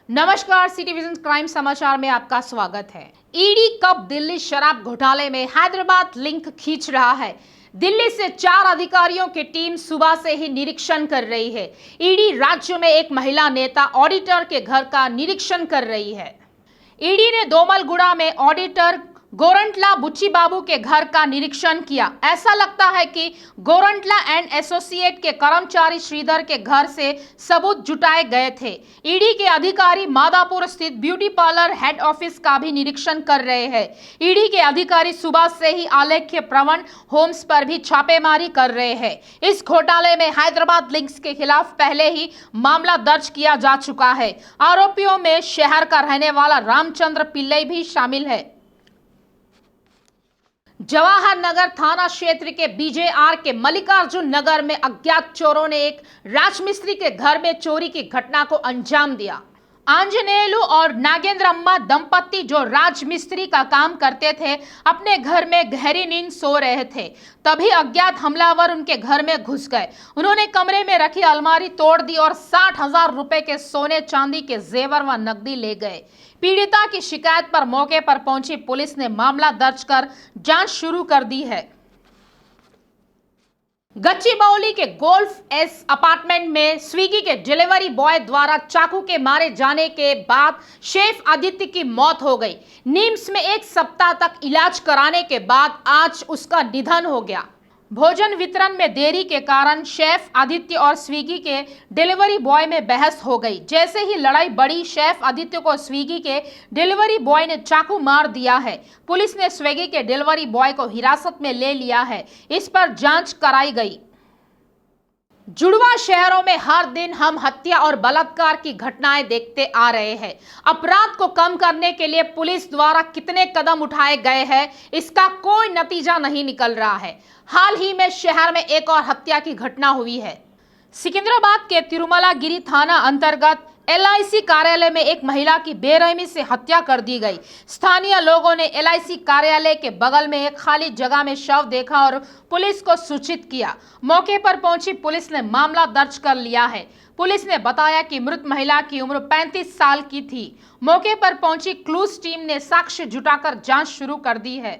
नमस्कार, city vision crime समाचार में आपका स्वागत है। ईडी कब दिल्ली शराब घोटाले में हैदराबाद लिंक खींच रहा है। दिल्ली से 4 अधिकारियों की टीम सुबह से ही निरीक्षण कर रही है। ईडी राज्य में एक महिला नेता ऑडिटर के घर का निरीक्षण कर रही है। ईडी ने दोमलगुड़ा में ऑडिटर गोरंटला बुच्ची बाबू के घर का निरीक्षण किया। ऐसा लगता है कि गोरंटला एंड एसोसिएट के कर्मचारी श्रीधर के घर से सबूत जुटाए गए थे। ईडी के अधिकारी मादापुर स्थित ब्यूटी पार्लर हेड ऑफिस का भी निरीक्षण कर रहे हैं। ईडी के अधिकारी सुबह से ही आलेख्य प्रवण होम्स पर भी छापेमारी कर रहे हैं। इस घोटाले में हैदराबाद लिंक्स के खिलाफ पहले ही मामला दर्ज किया जा चुका है। आरोपियों में शहर का रहने वाला रामचंद्र पिल्लई भी शामिल है। जवाहर नगर थाना क्षेत्र के बीजेआर के मल्लिकार्जुन नगर में अज्ञात चोरों ने एक राजमिस्त्री के घर में चोरी की घटना को अंजाम दिया। आंजनेयलु और नागेंद्रम्मा दंपत्ति जो राजमिस्त्री का काम करते थे, अपने घर में गहरी नींद सो रहे थे। तभी अज्ञात हमलावर उनके घर में घुस गए। उन्होंने कमरे में रखी अलमारी तोड़ दी और 60,000 रुपए के सोने चांदी के जेवर व नकदी ले गए। पीड़िता की शिकायत पर मौके पर पहुंची पुलिस ने मामला दर्ज कर जांच शुरू कर दी है। गच्चीबौली के गोल्फ एस अपार्टमेंट में स्विगी के डिलीवरी बॉय द्वारा चाकू के मारे जाने के बाद शेफ आदित्य की मौत हो गई। निम्स में 1 सप्ताह तक इलाज कराने के बाद आज उसका निधन हो गया। भोजन वितरण में देरी के कारण शेफ आदित्य और स्विगी के डिलीवरी बॉय में बहस हो गई। जैसे ही लड़ाई बढ़ी, शेफ आदित्य को स्विगी के डिलीवरी बॉय ने चाकू मार दिया है। पुलिस ने स्विगी के डिलीवरी बॉय को हिरासत में ले लिया है। इस पर जांच कराई गई। जुड़वा शहरों में हर दिन हम हत्या और बलात्कार की घटनाएं देखते आ रहे हैं। अपराध को कम करने के लिए पुलिस द्वारा कितने कदम उठाए गए हैं, इसका कोई नतीजा नहीं निकल रहा है। हाल ही में शहर में एक और हत्या की घटना हुई है। सिकंदराबाद के तिरुमलागिरी थाना अंतर्गत LIC कार्यालय में एक महिला की बेरहमी से हत्या कर दी गई। स्थानीय लोगों ने LIC कार्यालय के बगल में एक खाली जगह में शव देखा और पुलिस को सूचित किया। मौके पर पहुंची पुलिस ने मामला दर्ज कर लिया है। पुलिस ने बताया कि मृत महिला की उम्र 35 साल की थी। मौके पर पहुंची क्लूज टीम ने साक्ष्य जुटाकर जांच शुरू कर दी है।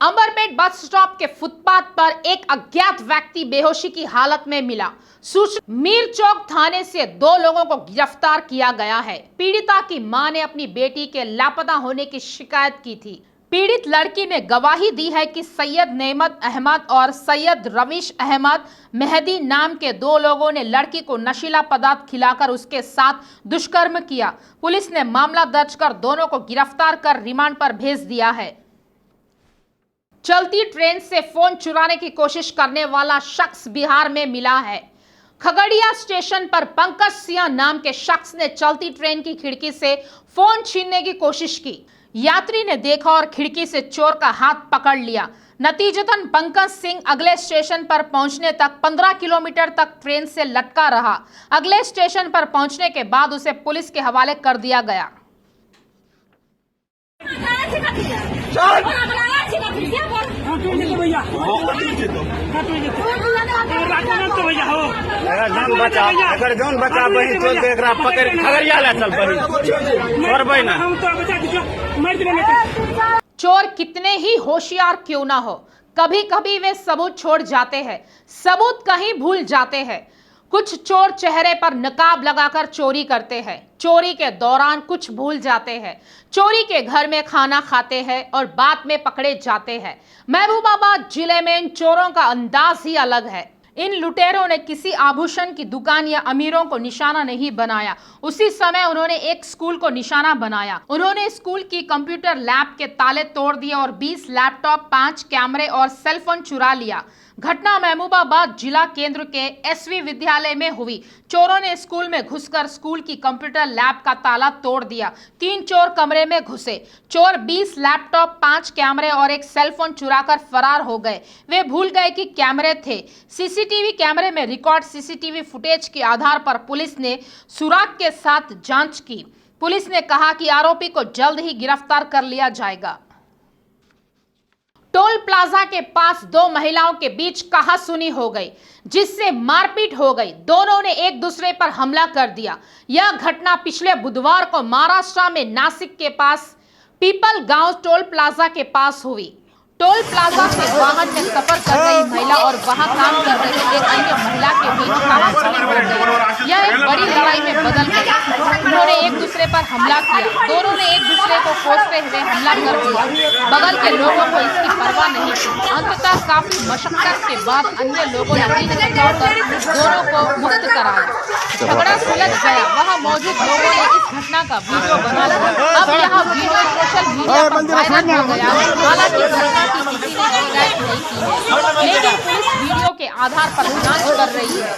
अंबरपेट बस स्टॉप के फुटपाथ पर एक अज्ञात व्यक्ति बेहोशी की हालत में मिला। सूचना मीर चौक थाने से 2 लोगों को गिरफ्तार किया गया है। पीड़िता की मां ने अपनी बेटी के लापता होने की शिकायत की थी। पीड़ित लड़की ने गवाही दी है कि सैयद नेमत अहमद और सैयद रवीश अहमद मेहदी नाम के 2 लोगों ने लड़की को नशीला पदार्थ खिलाकर उसके साथ दुष्कर्म किया। पुलिस ने मामला दर्ज कर दोनों को गिरफ्तार कर रिमांड पर भेज दिया है। चलती ट्रेन से फोन चुराने की कोशिश करने वाला शख्स बिहार में मिला है। खगड़िया स्टेशन पर पंकज सिंह नाम के शख्स ने चलती ट्रेन की खिड़की से फोन छीनने की कोशिश की। यात्री ने देखा और खिड़की से चोर का हाथ पकड़ लिया। नतीजतन पंकज सिंह अगले स्टेशन पर पहुंचने तक 15 किलोमीटर तक ट्रेन से लटका रहा। अगले स्टेशन पर पहुंचने के बाद उसे पुलिस के हवाले कर दिया गया। चोर कितने ही होशियार क्यों ना हो, कभी कभी वे सबूत छोड़ जाते हैं, सबूत कहीं भूल जाते हैं। कुछ चोर चेहरे पर नकाब लगाकर चोरी करते हैं। चोरी के दौरान कुछ भूल जाते हैं। चोरी के घर में खाना खाते हैं और बाद में पकड़े जाते हैं। महबूबाबाद जिले में इन चोरों का अंदाज ही अलग है। इन लुटेरों ने किसी आभूषण की दुकान या अमीरों को निशाना नहीं बनाया। उसी समय उन्होंने एक स्कूल को निशाना बनाया। उन्होंने स्कूल की कंप्यूटर लैब के ताले तोड़ दिए और 20 लैपटॉप, 5 कैमरे और सेलफोन चुरा लिया। घटना महबूबाबाद जिला केंद्र के SV विद्यालय में हुई। चोरों ने स्कूल में घुसकर स्कूल की कंप्यूटर लैब का ताला तोड़ दिया। 3 चोर कमरे में घुसे। चोर 20 लैपटॉप, 5 कैमरे और एक सेलफोन चुराकर फरार हो गए। वे भूल गए कि कैमरे थे। CCTV कैमरे में रिकॉर्ड CCTV फुटेज के आधार पर पुलिस ने सुराग के साथ जांच की। पुलिस ने कहा कि आरोपी को जल्द ही गिरफ्तार कर लिया जाएगा। टोल प्लाजा के पास दो महिलाओं के बीच कहासुनी हो गई, जिससे मारपीट हो गई। दोनों ने एक दूसरे पर हमला कर दिया। यह घटना पिछले बुधवार को महाराष्ट्र में नासिक के पास पीपल गांव टोल प्लाजा के पास हुई। टोल प्लाजा से वाहन में सफर कर रही महिला और वहां काम कर रही एक अन्य महिला के बीच कहासुनी हो गई। यह एक बड़ी लड़ाई में बदल गई। उन्होंने एक दूसरे पर हमला किया। दोनों ने एक दूसरे को कोसते हुए हमला कर दिया। बगल के लोगों को इसकी परवाह नहीं थी। अंततः काफी मशक्कत के बाद अन्य लोगों ने दोनों को मुक्त कराया। झगड़ा सुलझ गया। वहां मौजूद लोगों ने इस घटना का वीडियो बना लिया। अब यह वीडियो सोशल मीडिया पर वायरल हो गया। हालांकि घटना की किसी ने शिकायत नहीं की है, लेकिन पुलिस वीडियो के आधार पर जांच कर रही है।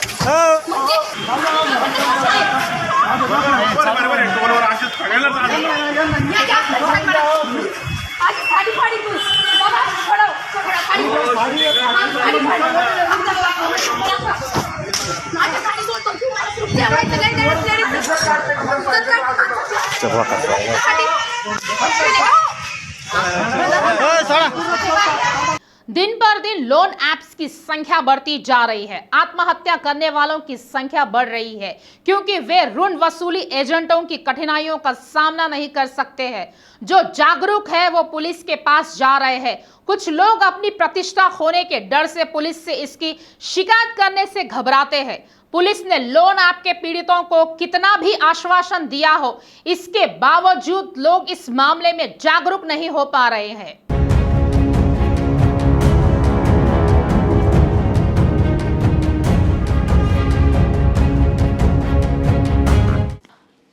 दिन पर दिन लोन ऐप्स की संख्या बढ़ती जा रही है। आत्महत्या करने वालों की संख्या बढ़ रही है क्योंकि वे ऋण वसूली एजेंटों की कठिनाइयों का सामना नहीं कर सकते हैं। जो जागरूक है वो पुलिस के पास जा रहे हैं। कुछ लोग अपनी प्रतिष्ठा खोने के डर से पुलिस से इसकी शिकायत करने से घबराते हैं। पुलिस ने लोन ऐप के पीड़ितों को कितना भी आश्वासन दिया हो, इसके बावजूद लोग इस मामले में जागरूक नहीं हो पा रहे हैं।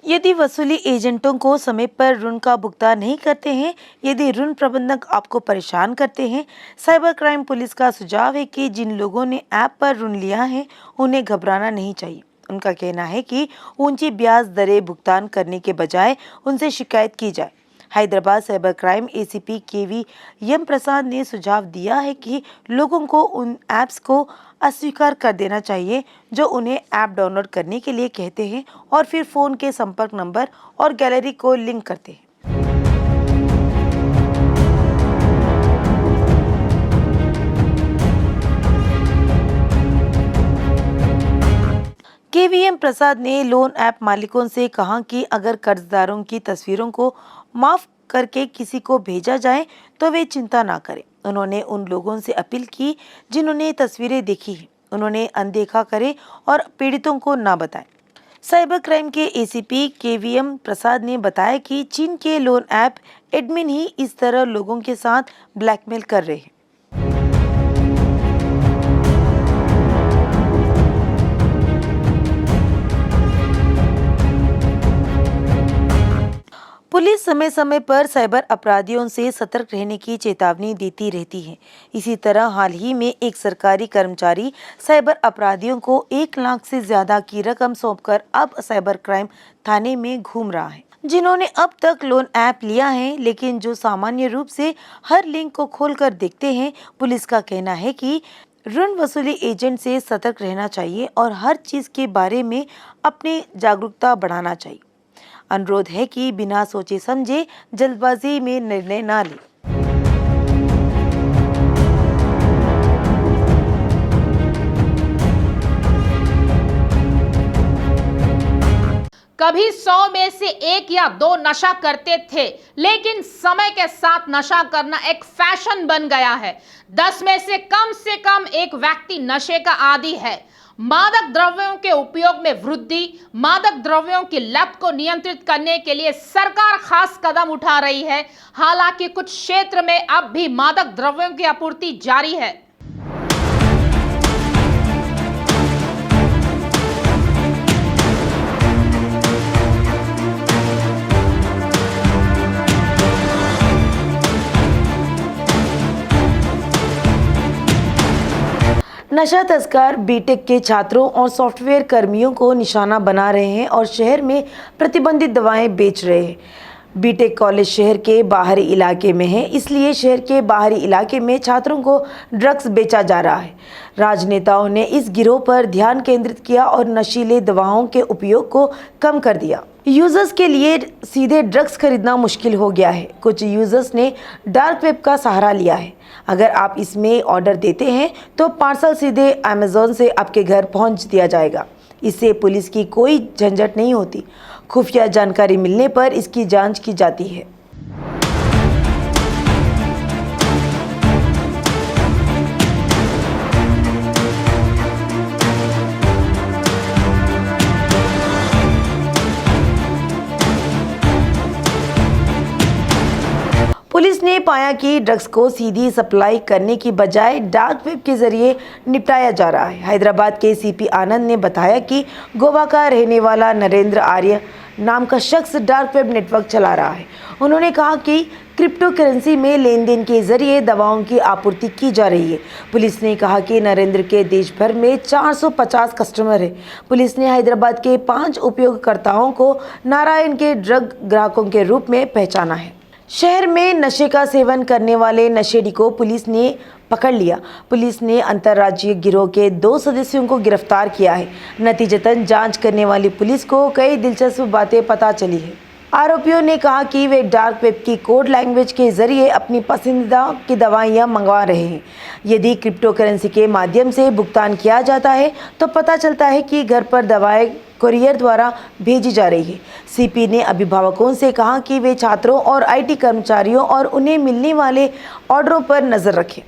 यदि वसूली एजेंटों को समय पर ऋण का भुगतान नहीं करते हैं, यदि ऋण प्रबंधक आपको परेशान करते हैं, साइबर क्राइम पुलिस का सुझाव है कि जिन लोगों ने ऐप पर ऋण लिया है उन्हें घबराना नहीं चाहिए। उनका कहना है कि ऊंची ब्याज दरें भुगतान करने के बजाय उनसे शिकायत की जाए। हैदराबाद साइबर क्राइम एसीपी केवी एम प्रसाद ने सुझाव दिया है कि लोगों को उन ऐप्स को अस्वीकार कर देना चाहिए जो उन्हें ऐप डाउनलोड करने के लिए कहते हैं और फिर फ़ोन के संपर्क नंबर और गैलरी को लिंक करते हैं। केवीएम प्रसाद ने लोन ऐप मालिकों से कहा कि अगर कर्जदारों की तस्वीरों को माफ करके किसी को भेजा जाए तो वे चिंता ना करें। उन्होंने उन लोगों से अपील की जिन्होंने तस्वीरें देखी हैं, उन्होंने अनदेखा करें और पीड़ितों को ना बताएं। साइबर क्राइम के एसीपी केवीएम प्रसाद ने बताया कि चीन के लोन ऐप एडमिन ही इस तरह लोगों के साथ ब्लैकमेल कर रहे हैं। पुलिस समय समय पर साइबर अपराधियों से सतर्क रहने की चेतावनी देती रहती है। इसी तरह हाल ही में एक सरकारी कर्मचारी साइबर अपराधियों को 1 लाख से ज्यादा की रकम सौंपकर अब साइबर क्राइम थाने में घूम रहा है। जिन्होंने अब तक लोन ऐप लिया है लेकिन जो सामान्य रूप से हर लिंक को खोलकर देखते हैं, पुलिस का कहना है कि ऋण वसूली एजेंट से सतर्क रहना चाहिए और हर चीज के बारे में अपनी जागरूकता बढ़ाना चाहिए। अनुरोध है कि बिना सोचे समझे जल्दबाजी में निर्णय ना लें। कभी 100 में से 1 या 2 नशा करते थे, लेकिन समय के साथ नशा करना एक फैशन बन गया है। 10 में से कम एक व्यक्ति नशे का आदी है। मादक द्रव्यों के उपयोग में वृद्धि, मादक द्रव्यों की लत को नियंत्रित करने के लिए सरकार खास कदम उठा रही है। हालांकि कुछ क्षेत्र में अब भी मादक द्रव्यों की आपूर्ति जारी है। नशा तस्कर बीटेक के छात्रों और सॉफ्टवेयर कर्मियों को निशाना बना रहे हैं और शहर में प्रतिबंधित दवाएं बेच रहे हैं। बीटेक कॉलेज शहर के बाहरी इलाके में है, इसलिए शहर के बाहरी इलाके में छात्रों को ड्रग्स बेचा जा रहा है। राजनेताओं ने इस गिरोह पर ध्यान केंद्रित किया और नशीले दवाओं के उपयोग को कम कर दिया। यूजर्स के लिए सीधे ड्रग्स खरीदना मुश्किल हो गया है। कुछ यूजर्स ने डार्क वेब का सहारा लिया है। अगर आप इसमें ऑर्डर देते हैं तो पार्सल सीधे अमेज़न से आपके घर पहुंच दिया जाएगा। इससे पुलिस की कोई झंझट नहीं होती। खुफिया जानकारी मिलने पर इसकी जांच की जाती है। पुलिस ने पाया कि ड्रग्स को सीधी सप्लाई करने की बजाय डार्क वेब के जरिए निपटाया जा रहा है। हैदराबाद के सीपी आनंद ने बताया कि गोवा का रहने वाला नरेंद्र आर्य नाम का शख्स डार्क वेब नेटवर्क चला रहा है। उन्होंने कहा कि क्रिप्टो करेंसी में लेन देन के जरिए दवाओं की आपूर्ति की जा रही है। पुलिस ने कहा कि नरेंद्र के देश भर में 450 कस्टमर हैं। पुलिस ने हैदराबाद के 5 उपयोगकर्ताओं को नारायण के ड्रग ग्राहकों के रूप में पहचाना है। शहर में नशे का सेवन करने वाले नशेड़ी को पुलिस ने पकड़ लिया। पुलिस ने अंतर्राज्यीय गिरोह के 2 सदस्यों को गिरफ्तार किया है। नतीजतन जांच करने वाली पुलिस को कई दिलचस्प बातें पता चली है। आरोपियों ने कहा कि वे डार्क वेब की कोड लैंग्वेज के जरिए अपनी पसंदीदा की दवाइयां मंगवा रहे हैं। यदि क्रिप्टो करेंसी के माध्यम से भुगतान किया जाता है तो पता चलता है कि घर पर दवाएं कुरियर द्वारा भेजी जा रही है। सीपी ने अभिभावकों से कहा कि वे छात्रों और आईटी कर्मचारियों और उन्हें मिलने वाले ऑर्डरों पर नजर रखें।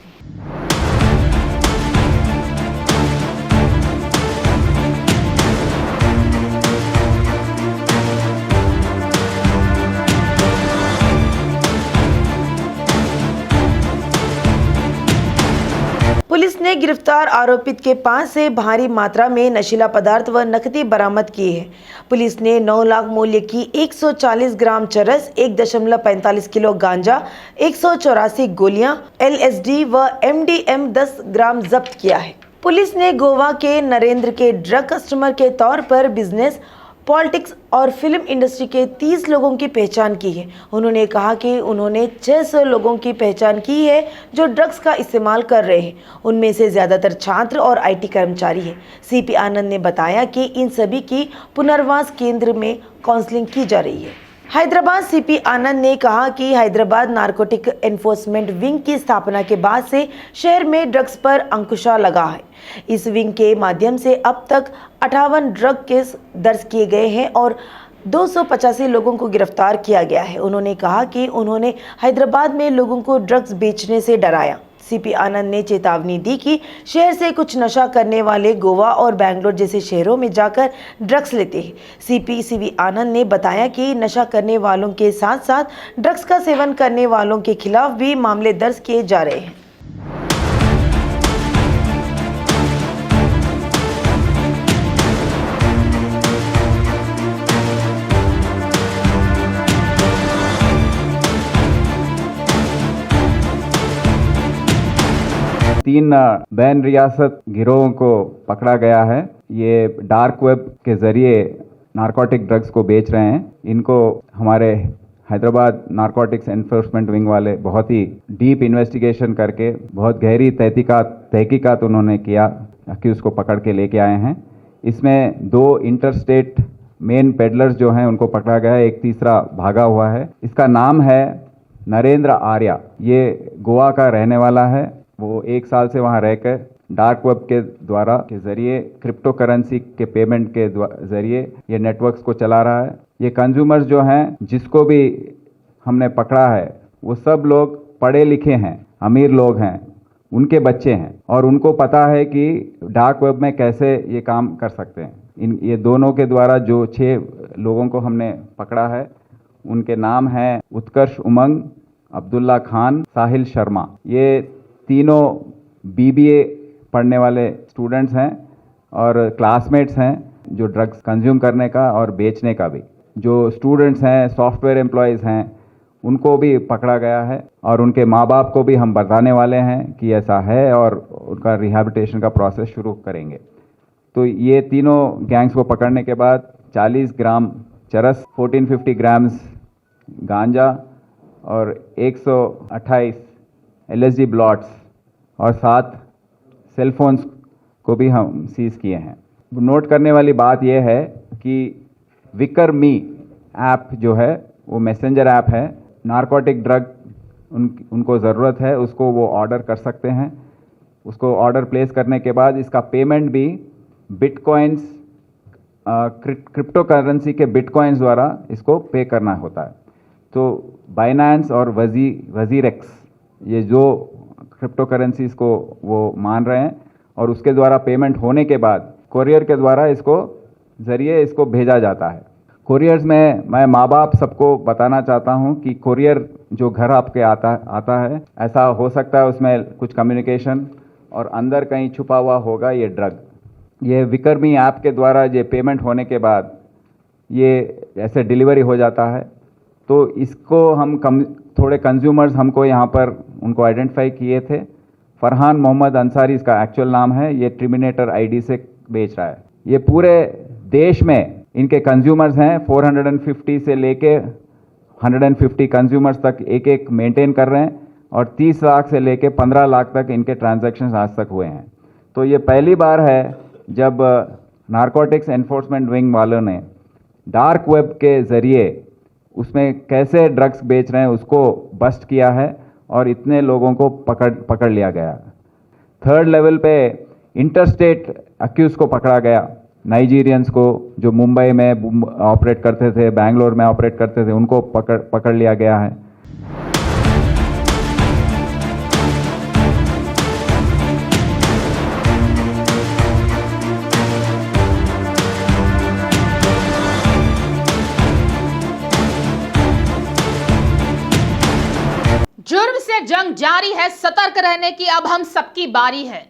पुलिस ने गिरफ्तार आरोपित के पास से भारी मात्रा में नशीला पदार्थ व नकदी बरामद की है। पुलिस ने 9 लाख मूल्य की 140 ग्राम चरस, 1.45 किलो गांजा, 184 गोलियां LSD व MDM 10 ग्राम जब्त किया है। पुलिस ने गोवा के नरेंद्र के ड्रग कस्टमर के तौर पर बिजनेस, पॉलिटिक्स और फिल्म इंडस्ट्री के 30 लोगों की पहचान की है। उन्होंने कहा कि उन्होंने 600 लोगों की पहचान की है जो ड्रग्स का इस्तेमाल कर रहे हैं। उनमें से ज़्यादातर छात्र और आईटी कर्मचारी हैं। सीपी आनंद ने बताया कि इन सभी की पुनर्वास केंद्र में काउंसलिंग की जा रही है। हैदराबाद सीपी आनंद ने कहा कि हैदराबाद नारकोटिक एनफोर्समेंट विंग की स्थापना के बाद से शहर में ड्रग्स पर अंकुशा लगा है। इस विंग के माध्यम से अब तक 58 ड्रग केस दर्ज किए गए हैं और 285 लोगों को गिरफ्तार किया गया है। उन्होंने कहा कि उन्होंने हैदराबाद में लोगों को ड्रग्स बेचने से डराया। सीपी आनंद ने चेतावनी दी कि शहर से कुछ नशा करने वाले गोवा और बैंगलोर जैसे शहरों में जाकर ड्रग्स लेते हैं। सीपी आनंद ने बताया कि नशा करने वालों के साथ साथ ड्रग्स का सेवन करने वालों के खिलाफ भी मामले दर्ज किए जा रहे हैं। तीन बैन रियासत गिरोहों को पकड़ा गया है। ये डार्क वेब के जरिए नारकोटिक ड्रग्स को बेच रहे हैं। इनको हमारे हैदराबाद नारकोटिक्स एनफोर्समेंट विंग वाले बहुत ही डीप इन्वेस्टिगेशन करके बहुत गहरी तहकीकात उन्होंने किया कि उसको पकड़ के लेके आए हैं। इसमें 2 इंटरस्टेट मेन पेडलर्स जो हैं उनको पकड़ा गया है, एक तीसरा भागा हुआ है। इसका नाम है नरेंद्र आर्या। ये गोवा का रहने वाला है। वो 1 साल से वहाँ रहकर डार्क वेब के जरिए क्रिप्टो करेंसी के पेमेंट के जरिए ये नेटवर्क्स को चला रहा है। ये कंज्यूमर्स जो हैं जिसको भी हमने पकड़ा है वो सब लोग पढ़े लिखे हैं, अमीर लोग हैं, उनके बच्चे हैं और उनको पता है कि डार्क वेब में कैसे ये काम कर सकते हैं। ये दोनों के द्वारा जो 6 लोगों को हमने पकड़ा है उनके नाम हैं उत्कर्ष उमंग, अब्दुल्ला खान, साहिल शर्मा। ये तीनों BBA पढ़ने वाले स्टूडेंट्स हैं और क्लासमेट्स हैं जो ड्रग्स कंज्यूम करने का और बेचने का भी। जो स्टूडेंट्स हैं, सॉफ्टवेयर एम्प्लॉयज़ हैं, उनको भी पकड़ा गया है और उनके माँ बाप को भी हम बताने वाले हैं कि ऐसा है और उनका रिहैबिलिटेशन का प्रोसेस शुरू करेंगे। तो ये तीनों गैंग्स को पकड़ने के बाद 40 ग्राम चरस, 1450 ग्राम्स गांजा और 128 LSD ब्लॉट्स और 7 सेल फोन्स को भी हम सीज किए हैं। नोट करने वाली बात यह है कि विकर मी ऐप जो है वो मैसेंजर ऐप है। नारकोटिक ड्रग उनको ज़रूरत है, उसको वो ऑर्डर कर सकते हैं। उसको ऑर्डर प्लेस करने के बाद इसका पेमेंट भी बिटकॉइंस, क्रिप्टो करेंसी के बिटकॉइंस द्वारा इसको पे करना होता है। तो बाइनेंस और वजीरेक्स ये जो क्रिप्टो करेंसीज को वो मान रहे हैं और उसके द्वारा पेमेंट होने के बाद कोरियर के द्वारा इसको भेजा जाता है। कोरियर्स में मैं माँ बाप सबको बताना चाहता हूँ कि कोरियर जो घर आपके आता है, ऐसा हो सकता है उसमें कुछ कम्युनिकेशन और अंदर कहीं छुपा हुआ होगा ये ड्रग। ये विक्रमी ऐप के द्वारा ये पेमेंट होने के बाद ये ऐसे डिलीवरी हो जाता है। तो इसको हम थोड़े कंज्यूमर्स हमको यहाँ पर उनको आइडेंटिफाई किए थे। फरहान मोहम्मद अंसारी इसका एक्चुअल नाम है। ये टर्मिनेटर आईडी से बेच रहा है। ये पूरे देश में इनके कंज्यूमर्स हैं 450 से लेके 150 कंज्यूमर्स तक एक मेंटेन कर रहे हैं और 30 लाख से लेके 15 लाख तक इनके ट्रांजैक्शंस आज तक हुए हैं। तो ये पहली बार है जब नारकोटिक्स एनफोर्समेंट विंग वालों ने डार्क वेब के ज़रिए उसमें कैसे ड्रग्स बेच रहे हैं उसको बस्ट किया है और इतने लोगों को पकड़ लिया गया। 3rd लेवल पे इंटरस्टेट अक्यूज को पकड़ा गया। नाइजीरियंस को जो मुंबई में ऑपरेट करते थे, बेंगलोर में ऑपरेट करते थे, उनको पकड़ लिया गया है। जुर्म से जंग जारी है, सतर्क रहने की अब हम सबकी बारी है।